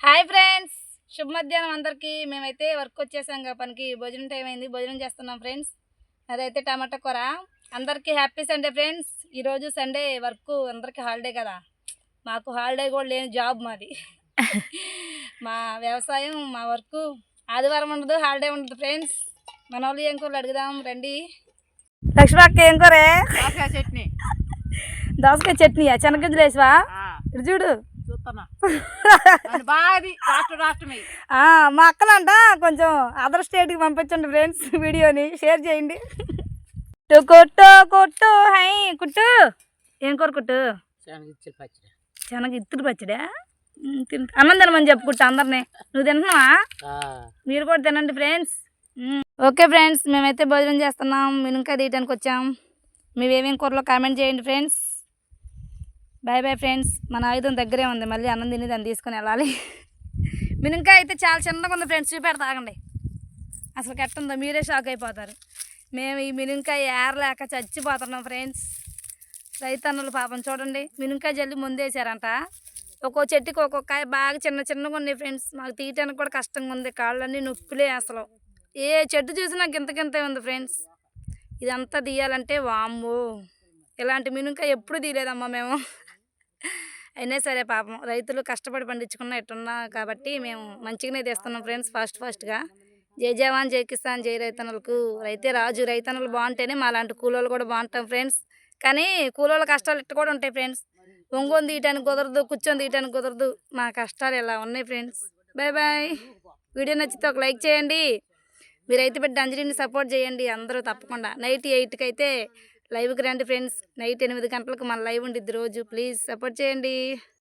Hi friends, శుభ మధ్యాహ్నం అందరికీ. మేమైతే వర్క్ వచ్చేసాం పనికి. భోజనం టైం అయింది, భోజనం చేస్తున్నాం ఫ్రెండ్స్. అదైతే టమాటా కూర. అందరికీ హ్యాపీ సండే ఫ్రెండ్స్. ఈరోజు సండే వర్క్ అందరికీ హాలిడే కదా, మాకు హాలిడే కూడా లేని జాబ్ మాది. మా వ్యవసాయం, మా వర్క్ ఆదివారం ఉండదు, హాలిడే ఉండదు ఫ్రెండ్స్. మన వాళ్ళు ఏం కూరలు అడుగుదాం రండి. లక్ష్మక్క ఏం కూరే? చట్నీ. దోసకాయ చట్నీయా? శనగగింజలు వేసివా? ఇటు చూడు. మా అక్కలంట కొంచెం అదర్ స్టేట్కి పంపించండి ఫ్రెండ్స్. వీడియోని షేర్ చేయండి. కొట్టు కొట్టు హై కుట్టు. ఏం కూర కుట్టు? శనగ ఇత్తులు పచ్చడా? అన్నం తినమని చెప్పు కుట్టు అందరినీ. నువ్వు తింటున్నావా? మీరు కూడా తినండి ఫ్రెండ్స్. ఓకే ఫ్రెండ్స్, మేమైతే భోజనం చేస్తున్నాం. మినుంకాయ తీయడానికి వచ్చాం. మేమేమేం కూరలో కామెంట్ చేయండి ఫ్రెండ్స్. Bye bye friends. మన ఆయుధం దగ్గరే ఉంది, మళ్ళీ అన్నం తిని దాన్ని తీసుకొని వెళ్ళాలి. మినుంకాయ అయితే చాలా చిన్నగా ఉంది ఫ్రెండ్స్, చూపెడతాగండి. అసలు ఎట్టుందో మీరే షాక్ అయిపోతారు. మేము ఈ మినుంకాయ ఏరలేక చచ్చిపోతున్నాం ఫ్రెండ్స్. రైతన్నులు పాపం చూడండి, మినుంకాయ జల్లి ముందేసారంట. ఒక్కో చెట్టుకి ఒక్కొక్కాయ బాగా చిన్న చిన్నగా ఉన్నాయి ఫ్రెండ్స్. మాకు తీయటానికి కూడా కష్టంగా ఉంది, కాళ్ళన్నీ నొప్పిలే. అసలు ఏ చెట్టు చూసినా గింతకింతే ఉంది ఫ్రెండ్స్. ఇదంతా తీయాలంటే వామ్మో, ఇలాంటి మినుంకాయ ఎప్పుడు తీయలేదమ్మా మేము. అయినా సరే పాపం రైతులు కష్టపడి పండించుకున్న ఎట్టున్నా కాబట్టి మేము మంచిగానే తెస్తున్నాం ఫ్రెండ్స్. ఫాస్ట్గా జై జవాన్ జై కిసాన్ జై రైతన్నులకు. రైతే రాజు. రైతన్నులు బాగుంటేనే మా లాంటి కూలోళ్ళు కూడా బాగుంటాం ఫ్రెండ్స్. కానీ కూలోళ్ళ కష్టాలు ఇట్టు కూడా ఉంటాయి ఫ్రెండ్స్. ఒంగోని తీయటానికి కుదరదు, కూర్చొని తీయటానికి కుదరదు. మా కష్టాలు ఇలా ఉన్నాయి ఫ్రెండ్స్. Bye bye. వీడియో నచ్చితే ఒక లైక్ చేయండి. మీరు రైతు బిడ్డ అంజలిని సపోర్ట్ చేయండి అందరూ తప్పకుండా. నైట్ 8కి అయితే లైవ్కి రండి ఫ్రెండ్స్. నైట్ 8 గంటలకు మన లైవ్ ఉండిద్ది రోజు. ప్లీజ్ సపోర్ట్ చేయండి.